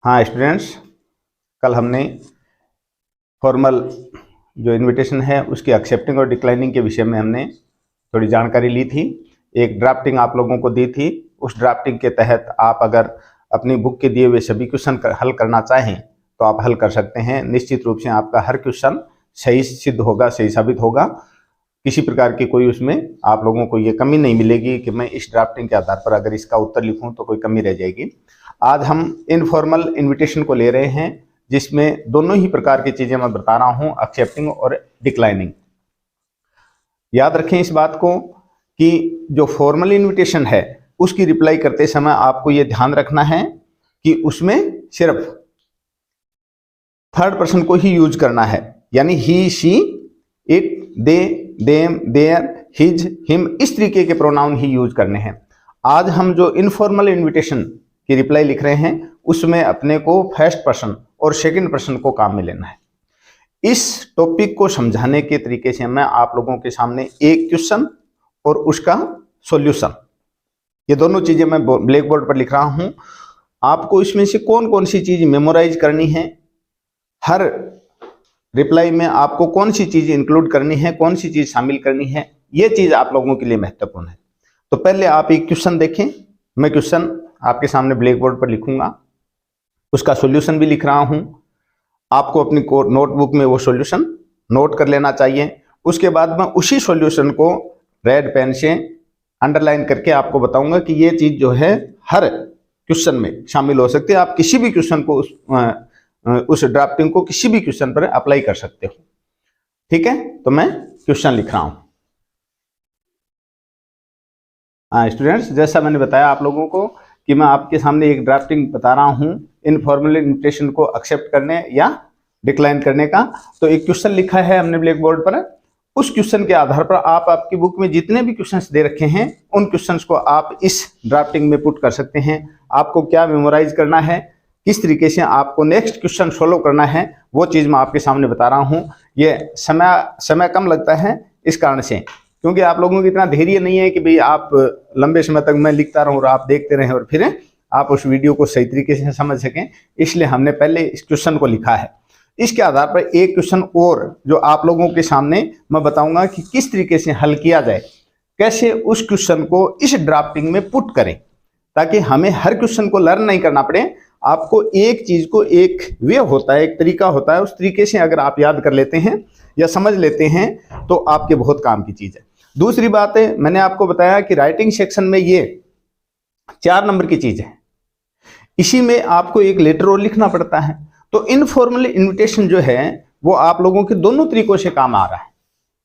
हाँ स्टूडेंट्स, कल हमने फॉर्मल जो इनविटेशन है उसकी एक्सेप्टिंग और डिक्लाइनिंग के विषय में हमने थोड़ी जानकारी ली थी। एक ड्राफ्टिंग आप लोगों को दी थी। उस ड्राफ्टिंग के तहत आप अगर अपनी बुक के दिए हुए सभी क्वेश्चन हल करना चाहें तो आप हल कर सकते हैं। निश्चित रूप से आपका हर क्वेश्चन सही सिद्ध होगा, सही साबित होगा। किसी प्रकार की कोई उसमें आप लोगों को ये कमी नहीं मिलेगी कि मैं इस ड्राफ्टिंग के आधार पर अगर इसका उत्तर लिखूं तो कोई कमी रह जाएगी। आज हम इनफॉर्मल इनविटेशन को ले रहे हैं, जिसमें दोनों ही प्रकार की चीजें मैं बता रहा हूं, एक्सेप्टिंग और डिक्लाइनिंग। याद रखें इस बात को कि जो फॉर्मल इनविटेशन है उसकी रिप्लाई करते समय आपको ये ध्यान रखना है कि उसमें सिर्फ थर्ड पर्सन को ही यूज करना है, यानी he, she, it, they, them, there, his, him, इस तरीके के प्रोनाउन ही यूज करने हैं। आज हम जो इनफॉर्मल इनविटेशन की रिप्लाई लिख रहे हैं उसमें अपने को फर्स्ट पर्सन और सेकंड पर्सन को काम में लेना है। इस टॉपिक को समझाने के तरीके से मैं आप लोगों के सामने एक क्वेश्चन और उसका सॉल्यूशन, ये दोनों चीजें मैं ब्लैक बोर्ड पर लिख रहा हूं। आपको इसमें से कौन कौन सी चीज मेमोराइज करनी है, हर रिप्लाई में आपको कौन सी चीज इंक्लूड करनी है, कौन सी चीज शामिल करनी है, ये चीज आप लोगों के लिए महत्वपूर्ण है। तो पहले आप एक क्वेश्चन देखें। मैं क्वेश्चन आपके सामने ब्लैक बोर्ड पर लिखूंगा, उसका सॉल्यूशन भी लिख रहा हूं। आपको अपनी नोटबुक में वो सॉल्यूशन नोट कर लेना चाहिए। उसके बाद मैं उसी सॉल्यूशन को रेड पेन से अंडरलाइन करके आपको बताऊंगा कि ये चीज जो है हर क्वेश्चन में शामिल हो सकती है। आप किसी भी क्वेश्चन को उस ड्राफ्टिंग को किसी भी क्वेश्चन पर अप्लाई कर सकते हो। ठीक है, तो मैं क्वेश्चन लिख रहा हूं। स्टूडेंट्स, जैसा मैंने बताया आप लोगों को कि मैं आपके सामने एक ड्राफ्टिंग बता रहा हूं इनफॉर्मल इनविटेशन को एक्सेप्ट करने या डिक्लाइन करने का। तो एक क्वेश्चन लिखा है हमने ब्लैक बोर्ड पर। उस क्वेश्चन के आधार पर आप आपकी बुक में जितने भी क्वेश्चंस दे रखे हैं उन क्वेश्चंस को आप इस ड्राफ्टिंग में पुट कर सकते हैं। आपको क्या मेमोराइज करना है, किस तरीके से आपको नेक्स्ट क्वेश्चन फॉलो करना है, वो चीज मैं आपके सामने बता रहा हूं। ये समय कम लगता है इस कारण से, क्योंकि आप लोगों को इतना धैर्य नहीं है कि भाई आप लंबे समय तक मैं लिखता रहूं और आप देखते रहें और फिर आप उस वीडियो को सही तरीके से समझ सकें। इसलिए हमने पहले इस क्वेश्चन को लिखा है। इसके आधार पर एक क्वेश्चन और जो आप लोगों के सामने मैं बताऊंगा कि किस तरीके से हल किया जाए, कैसे उस क्वेश्चन को इस ड्राफ्टिंग में पुट करें, ताकि हमें हर क्वेश्चन को लर्न नहीं करना पड़े। आपको एक चीज को एक वे होता है, एक तरीका होता है, उस तरीके से अगर आप याद कर लेते हैं या समझ लेते हैं तो आपके बहुत काम की चीज है। दूसरी बात है, मैंने आपको बताया कि राइटिंग सेक्शन में ये 4 नंबर की चीज है, इसी में आपको एक लेटर और लिखना पड़ता है। तो इनफॉर्मल इनविटेशन जो है वो आप लोगों के दोनों तरीकों से काम आ रहा है।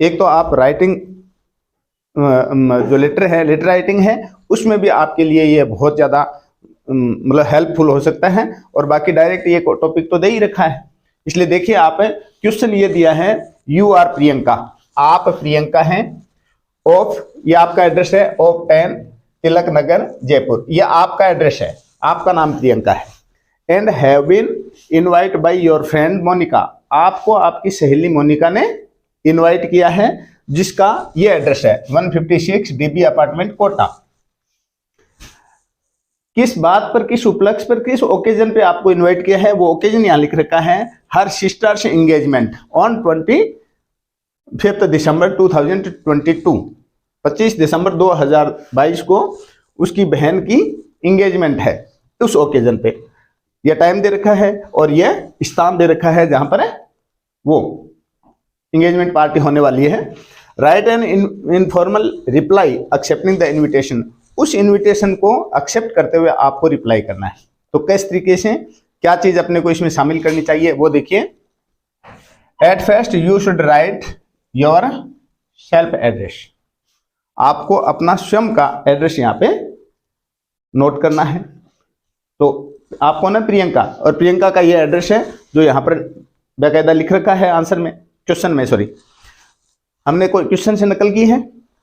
एक तो आप राइटिंग जो लेटर है, लेटर राइटिंग है, उसमें भी आपके लिए ये बहुत ज्यादा मतलब हेल्पफुल हो सकता है। और बाकी डायरेक्ट ये टॉपिक तो दे ही रखा है। इसलिए देखिए, आप क्वेश्चन ये दिया है, यू आर प्रियंका, आप प्रियंका हैं, ऑफ, ये आपका एड्रेस है, ऑफ 10 तिलक नगर जयपुर, ये आपका एड्रेस है, आपका नाम प्रियंका है। And have been invite by your friend Monica, आपको आपकी सहेली मोनिका ने इनवाइट किया है, जिसका ये एड्रेस है 156 डीबी अपार्टमेंट कोटा। किस बात पर, किस उपलक्ष्य पर, किस ओकेजन पे आपको इनवाइट किया है, वो ओकेजन यहां लिख रखा है, हर सिस्टर्स एंगेजमेंट ऑन 25 दिसंबर 2022, 25 दिसंबर 2022 को उसकी बहन की एंगेजमेंट है। उस ओकेजन पे यह टाइम दे रखा है और यह स्थान दे रखा है जहां पर वो एंगेजमेंट पार्टी होने वाली है। Right an informal reply accepting the invitation, उस इनविटेशन को एक्सेप्ट करते हुए आपको रिप्लाई करना है। तो किस तरीके से, क्या चीज अपने को इसमें शामिल करनी चाहिए वो देखिए। At first you should write your self address, आपको अपना स्वयं का एड्रेस यहाँ पे नोट करना है। तो आपको ना प्रियंका, और प्रियंका का ये एड्रेस है जो यहाँ पर बाकायदा लिख रखा है आंसर में, क्वेश्चन में, सॉरी, हमने कोई क्वेश्चन से नकल की है,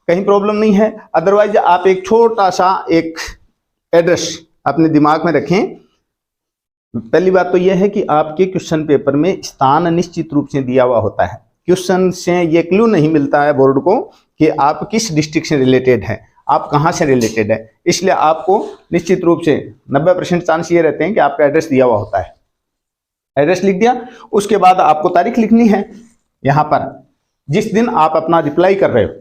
कहीं प्रॉब्लम नहीं है। अदरवाइज आप एक छोटा सा एक एड्रेस अपने दिमाग में रखें। पहली बात तो यह है कि आपके क्वेश्चन पेपर में स्थान निश्चित रूप से दिया हुआ होता है। क्वेश्चन से ये क्लू नहीं मिलता है बोर्ड को कि आप किस डिस्ट्रिक्ट से रिलेटेड है। आप कहाँ से रिलेटेड है, इसलिए आपको निश्चित रूप से 90% चांस ये रहते हैं कि आपका एड्रेस दिया हुआ होता है। एड्रेस लिख दिया, उसके बाद आपको तारीख लिखनी है। यहाँ पर जिस दिन आप अपना रिप्लाई कर रहे हो,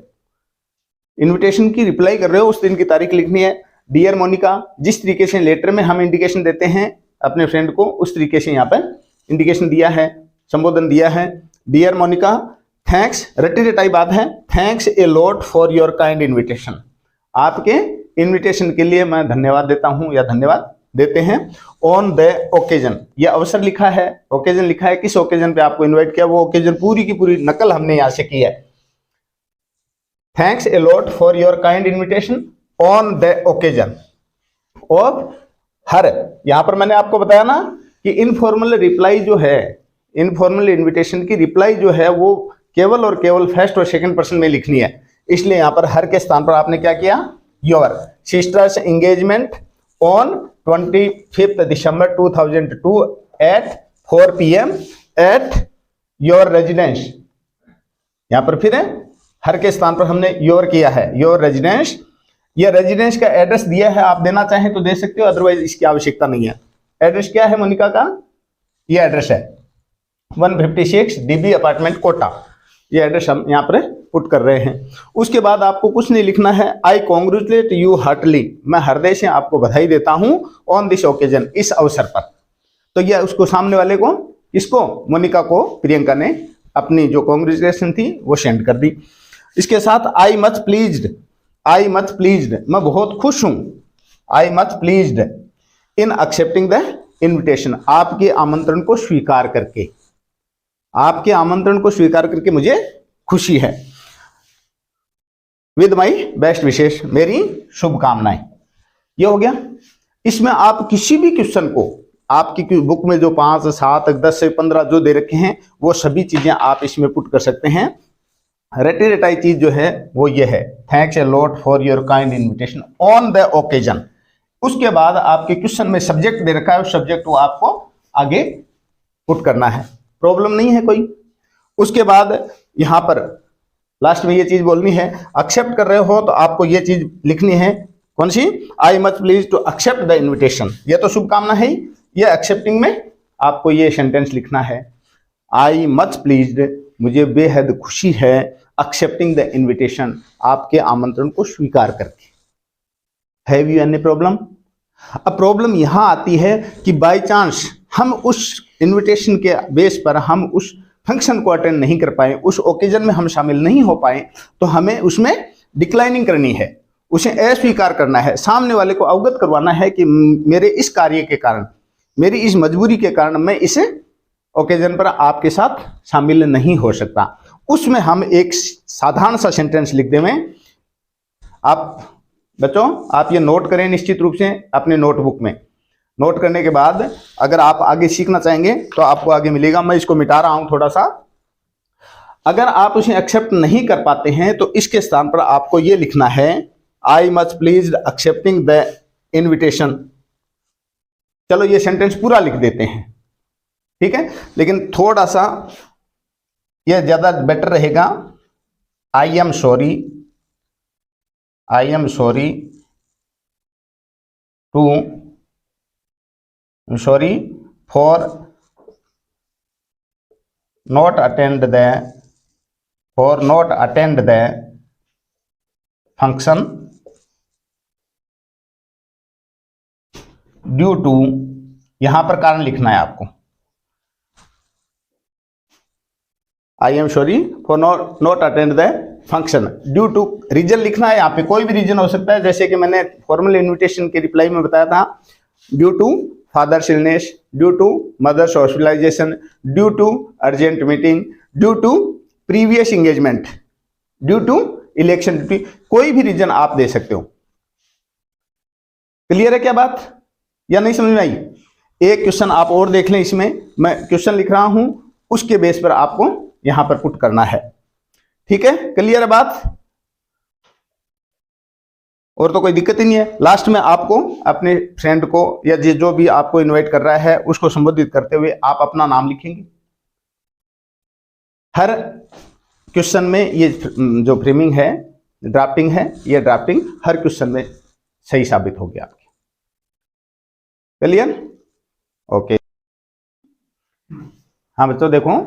इनविटेशन की रिप्लाई कर रहे हो, उस दिन की तारीख लिखनी है। डियर मोनिका, जिस तरीके से लेटर में हम इंडिकेशन देते हैं अपने फ्रेंड को, उस तरीके से यहाँ पर इंडिकेशन दिया है, संबोधन दिया है। डियर मोनिका, थैंक्स, रटी रटाई बात है, thanks a lot for your kind invitation. आपके इन्विटेशन के लिए मैं धन्यवाद देता हूं या धन्यवाद देते हैं। ऑन द ओकेजन, ये अवसर लिखा है, ओकेजन लिखा है, किस ओकेजन पे आपको इनवाइट किया, वो ओकेजन पूरी की पूरी नकल हमने यहां से की है। Thanks a lot for your kind invitation on the occasion of her, यहां पर मैंने आपको बताया ना कि इनफॉर्मल रिप्लाई जो है, इनफॉर्मल इन्विटेशन की रिप्लाई जो है वो केवल और केवल फर्स्ट और सेकंड पर्सन में लिखनी है। इसलिए यहां पर हर के स्थान पर आपने क्या किया, your sister's engagement on 25 December 2002 at 4 PM at your residence. यहां पर फिर हर के स्थान पर हमने योर किया है, योर रेजिडेंस। ये रेजिडेंस का एड्रेस दिया है, आप देना चाहें तो दे सकते हो, अदरवाइज इसकी आवश्यकता नहीं है। एड्रेस क्या है मोनिका का, ये एड्रेस है 156 DB अपार्टमेंट कोटा, ये एड्रेस हम यहाँ पर पुट कर रहे हैं। उसके बाद आपको कुछ नहीं लिखना है। आई कॉन्ग्रेचुलेट यू हार्टली, मैं हृदय से आपको बधाई देता हूं ऑन दिस ओकेजन, इस अवसर पर। तो ये उसको सामने वाले को, इसको मोनिका को प्रियंका ने अपनी जो कॉन्ग्रेचुलेशन थी वो सेंड कर दी। इसके साथ I much pleased, I much pleased, मैं बहुत खुश हूं, I much pleased in accepting the invitation, आपके आमंत्रण को स्वीकार करके, आपके आमंत्रण को स्वीकार करके मुझे खुशी है। विद माई बेस्ट विशेष, मेरी शुभकामनाएं। ये हो गया। इसमें आप किसी भी क्वेश्चन को, आपकी बुक में जो 5, 7, 10 से 15 जो दे रखे हैं वो सभी चीजें आप इसमें पुट कर सकते हैं। रटी रटाई चीज जो है वो ये है, thanks a lot for your kind invitation on the occasion. उसके बाद आपके क्वेश्चन में सब्जेक्ट दे रखा है, उस सब्जेक्ट को आपको आगे पुट करना है, प्रॉब्लम नहीं है कोई। उसके बाद यहां पर लास्ट में ये चीज बोलनी है, एक्सेप्ट कर रहे हो तो आपको ये चीज लिखनी है, कौन सी, I much please to accept the invitation, ये तो शुभकामना है। ये एक्सेप्टिंग में आपको ये सेंटेंस लिखना है, आई मच प्लीज्ड, मुझे बेहद खुशी है, एक्सेप्टिंग द इन्विटेशन, आपके आमंत्रण को स्वीकार करके। Have you any problem? अब प्रॉब्लम यहां आती है कि बाय चांस हम उस इन्विटेशन के बेस पर हम उस फंक्शन को अटेंड नहीं कर पाए, उस ओकेजन में हम शामिल नहीं हो पाए, तो हमें उसमें डिक्लाइनिंग करनी है, उसे अस्वीकार करना है, सामने वाले को अवगत करवाना है कि मेरे इस कार्य के कारण, मेरी इस मजबूरी के कारण मैं इस ओकेजन पर आपके साथ शामिल नहीं हो सकता। उसमें हम एक साधारण सा सेंटेंस लिख दें। आप बच्चों, आप ये नोट करें निश्चित रूप से अपने नोटबुक में। नोट करने के बाद अगर आप आगे सीखना चाहेंगे तो आपको आगे मिलेगा। मैं इसको मिटा रहा हूं थोड़ा सा। अगर आप उसे एक्सेप्ट नहीं कर पाते हैं तो इसके स्थान पर आपको ये लिखना है, आई much please accepting the invitation. चलो ये सेंटेंस पूरा लिख देते हैं, ठीक है, लेकिन थोड़ा सा ये ज्यादा बेटर रहेगा। I am sorry, I am sorry to, sorry for not attend the, for not attend the function due to, यहां पर कारण लिखना है आपको, I am sorry for not attend the function due to, reason लिखना है। यहाँ पे कोई भी रीजन हो सकता है, जैसे कि मैंने फॉर्मल इन्विटेशन के रिप्लाई में बताया था, due to father's illness, due to mother's hospitalisation, due to urgent meeting, due to previous engagement, due to election duty, कोई भी रीजन आप दे सकते हो। क्लियर है क्या बात, या नहीं समझ में आई? एक क्वेश्चन आप और देख लें, इसमें मैं क्वेश्चन लिख रहा हूं, उसके बेस पर आपको यहां पर पुट करना है, ठीक है? क्लियर है बात? और तो कोई दिक्कत ही नहीं है। लास्ट में आपको अपने फ्रेंड को या जो भी आपको इनवाइट कर रहा है उसको संबोधित करते हुए आप अपना नाम लिखेंगे। हर क्वेश्चन में ये जो फ्रेमिंग है ड्राफ्टिंग है, ये ड्राफ्टिंग हर क्वेश्चन में सही साबित होगी आपकी। क्लियर? ओके। हाँ बच्चों देखो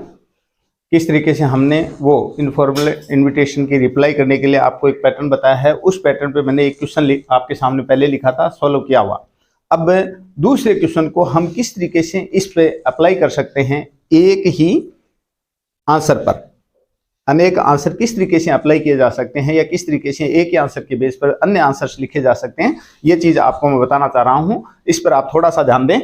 किस तरीके से हमने वो इनफॉर्मल इनविटेशन की रिप्लाई करने के लिए आपको एक पैटर्न बताया है। उस पैटर्न पे मैंने एक क्वेश्चन आपके सामने पहले लिखा था, सॉल्व किया हुआ। अब दूसरे क्वेश्चन को हम किस तरीके से इस पे अप्लाई कर सकते हैं, एक ही आंसर पर अनेक आंसर किस तरीके से अप्लाई किए जा सकते हैं, या किस तरीके से एक ही आंसर के बेस पर अन्य आंसर्स लिखे जा सकते हैं, ये चीज आपको मैं बताना चाह रहा हूं। इस पर आप थोड़ा सा ध्यान दें।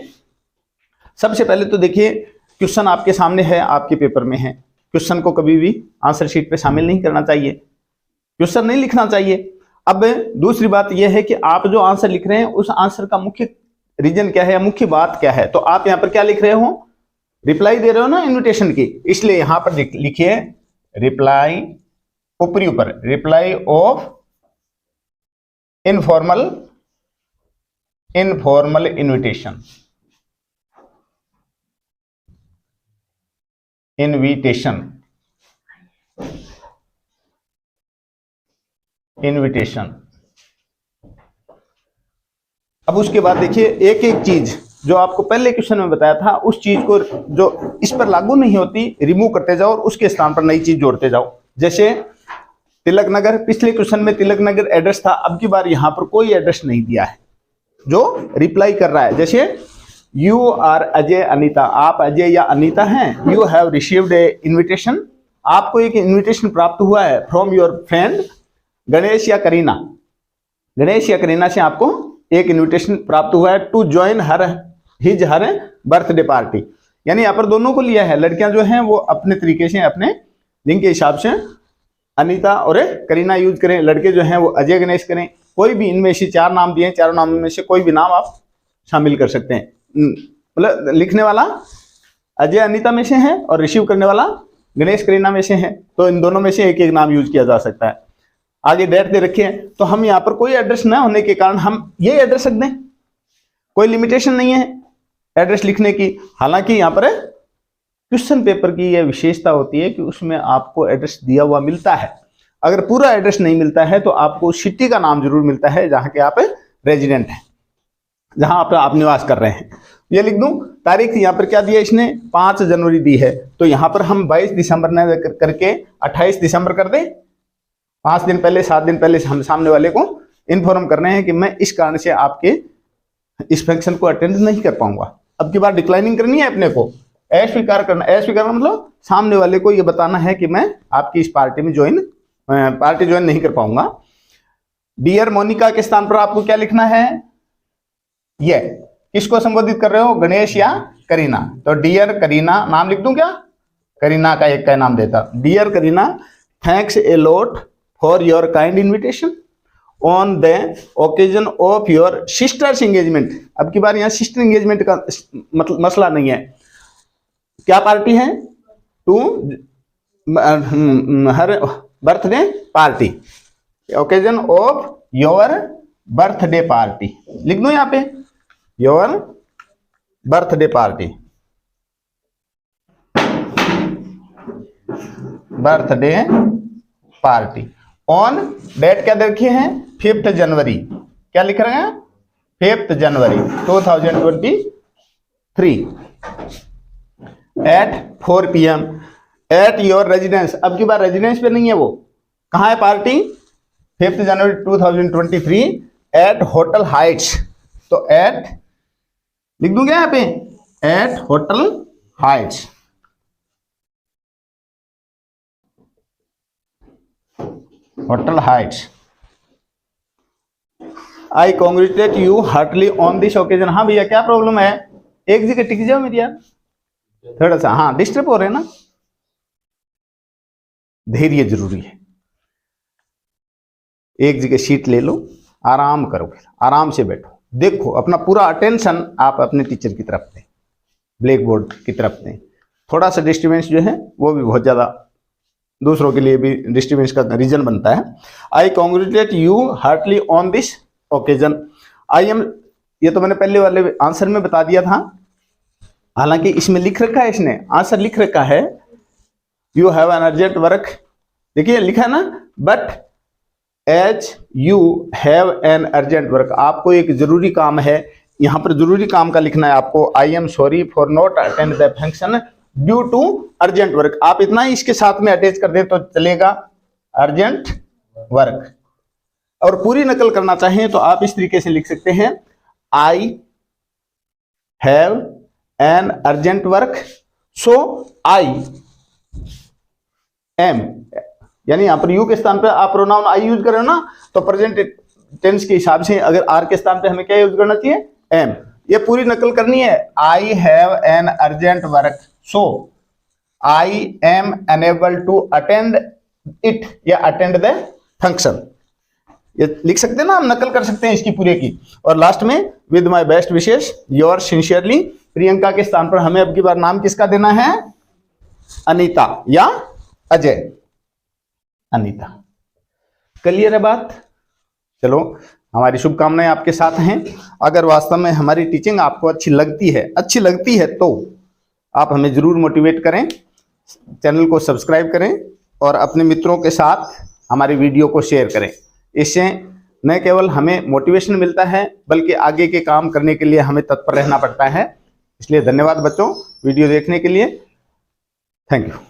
सबसे पहले तो देखिए क्वेश्चन आपके सामने है, आपके पेपर में है। क्वेश्चन को कभी भी आंसर शीट पे शामिल नहीं करना चाहिए, क्वेश्चन नहीं लिखना चाहिए। अब दूसरी बात यह है कि आप जो आंसर लिख रहे हैं उस आंसर का मुख्य रीजन क्या है या मुख्य बात क्या है। तो आप यहां पर क्या लिख रहे हो, रिप्लाई दे रहे हो ना इन्विटेशन की, इसलिए यहां पर लिखिए रिप्लाई, ऊपरी ऊपर reply off informal invitation, invitation. अब उसके बाद देखिए एक एक चीज जो आपको पहले क्वेश्चन में बताया था उस चीज को जो इस पर लागू नहीं होती रिमूव करते जाओ और उसके स्थान पर नई चीज जोड़ते जाओ। जैसे तिलक नगर, पिछले क्वेश्चन में तिलक नगर एड्रेस था, अब की बार यहां पर कोई एड्रेस नहीं दिया है जो रिप्लाई कर रहा है। जैसे यू आर अजय अनीता, आप अजय या अनीता हैं। You have received A invitation, आपको एक इन्विटेशन प्राप्त हुआ है फ्रॉम योर फ्रेंड गणेश या करीना, गणेश या करीना से आपको एक इन्विटेशन प्राप्त हुआ है to join her birthday party. यानी यहाँ पर दोनों को लिया है, लड़कियां जो हैं वो अपने तरीके से अपने लिंग के हिसाब से अनीता और करीना यूज करें, लड़के जो हैं वो अजय गणेश करें। कोई भी इनमें से चार नाम दिए, चारों नाम में से कोई भी नाम आप शामिल कर सकते हैं। मतलब लिखने वाला अजय अनीता में से है और रिसीव करने वाला गणेश करीना में से है, तो इन दोनों में से एक एक नाम यूज किया जा सकता है। आगे डेट दे रखे हैं, तो हम यहाँ पर कोई एड्रेस ना होने के कारण हम ये एड्रेस रख दें, कोई लिमिटेशन नहीं है एड्रेस लिखने की। हालांकि यहाँ पर क्वेश्चन पेपर की यह विशेषता होती है कि उसमें आपको एड्रेस दिया हुआ मिलता है। अगर पूरा एड्रेस नहीं मिलता है तो आपको सिटी का नाम जरूर मिलता है जहां के आप रेजिडेंट हैं, जहां आप निवास कर रहे हैं। ये लिख दूं, तारीख यहाँ पर क्या दिया इसने, 5 जनवरी दी है, तो यहाँ पर हम 22 दिसंबर न करके 28 दिसंबर कर दें। 5 दिन पहले 7 दिन पहले हम सामने वाले को इन्फॉर्म कर रहे हैं कि मैं इस कारण से आपके इस फंक्शन को अटेंड नहीं कर पाऊंगा। अब की बार डिक्लाइनिंग करनी है अपने को, अस्वीकार करना। अस्वीकार मतलब सामने वाले को ये बताना है कि मैं आपकी इस पार्टी में पार्टी ज्वाइन नहीं कर पाऊंगा। डियर मोनिका के स्थान पर आपको क्या लिखना है, ये किसको संबोधित कर रहे हो, गणेश या करीना। तो डियर करीना नाम लिख दूं क्या, करीना का एक का नाम देता, dear Kareena thanks a lot for your kind invitation on the occasion of your sister's engagement. अब की बार यहाँ सिस्टर एंगेजमेंट का मतलब मसला नहीं है, क्या पार्टी है, to her birthday party, occasion of your birthday party लिख दो यहाँ पे, your birthday party, birthday party on date क्या देखिए हैं 5 जनवरी, क्या लिख रहे हैं 5 January 2023 at 4 PM at your residence. अब की बार रेजिडेंस पे नहीं है, वो कहाँ है party, 5 January 2023 at hotel Heights. तो एट लिख दूंगा यहाँ पे, at hotel Heights, hotel Heights. I congratulate you heartily on this occasion. हाँ भैया क्या प्रॉब्लम है, एक जगह टिक जाओ मेरी यार, थोड़ा सा हाँ डिस्टर्ब हो रहे हैं ना। धैर्य जरूरी है, एक जगह सीट ले लो, आराम करो, फिर आराम से बैठो, देखो अपना पूरा अटेंशन आप अपने टीचर की तरफ दें, ब्लैक बोर्ड की तरफ दें। थोड़ा सा डिस्टर्बेंस जो है वो भी बहुत ज्यादा दूसरों के लिए भी डिस्टर्बेंस का रीजन बनता है। I congratulate you heartily on this occasion. I am, ये तो मैंने पहले वाले आंसर में बता दिया था, हालांकि इसमें लिख रखा है, इसने आंसर लिख रखा है you have an urgent work, देखिए लिखा है ना, but as you have an urgent work, आपको एक जरूरी काम है, यहां पर जरूरी काम का लिखना है आपको। I am sorry for not attend the function due to urgent work, आप इतना ही इसके साथ में अटैच कर दें तो चलेगा, अर्जेंट वर्क। और पूरी नकल करना चाहें तो आप इस तरीके से लिख सकते हैं, आई have an urgent work so I M, यानी यहां पर यू के स्थान पर आप प्रोनाउन आई यूज कर रहे हो ना, तो प्रेजेंट टेंस के हिसाब से अगर आर के स्थान पे हमें क्या यूज करना चाहिए, एम। ये पूरी नकल करनी है, I have an urgent work so I am unable to attend it या अटेंड द फंक्शन, ये लिख सकते हैं ना, हम नकल कर सकते हैं इसकी पूरे की। और लास्ट में with my best wishes your sincerely, Priyanka के स्थान पर हमें अब की बार नाम किसका देना है, अनीता या अजय, अनीता। क्लियर है बात? चलो, हमारी शुभकामनाएं आपके साथ हैं। अगर वास्तव में हमारी टीचिंग आपको अच्छी लगती है तो आप हमें जरूर मोटिवेट करें, चैनल को सब्सक्राइब करें और अपने मित्रों के साथ हमारी वीडियो को शेयर करें। इससे न केवल हमें मोटिवेशन मिलता है बल्कि आगे के काम करने के लिए हमें तत्पर रहना पड़ता है। इसलिए धन्यवाद बच्चों वीडियो देखने के लिए, थैंक यू।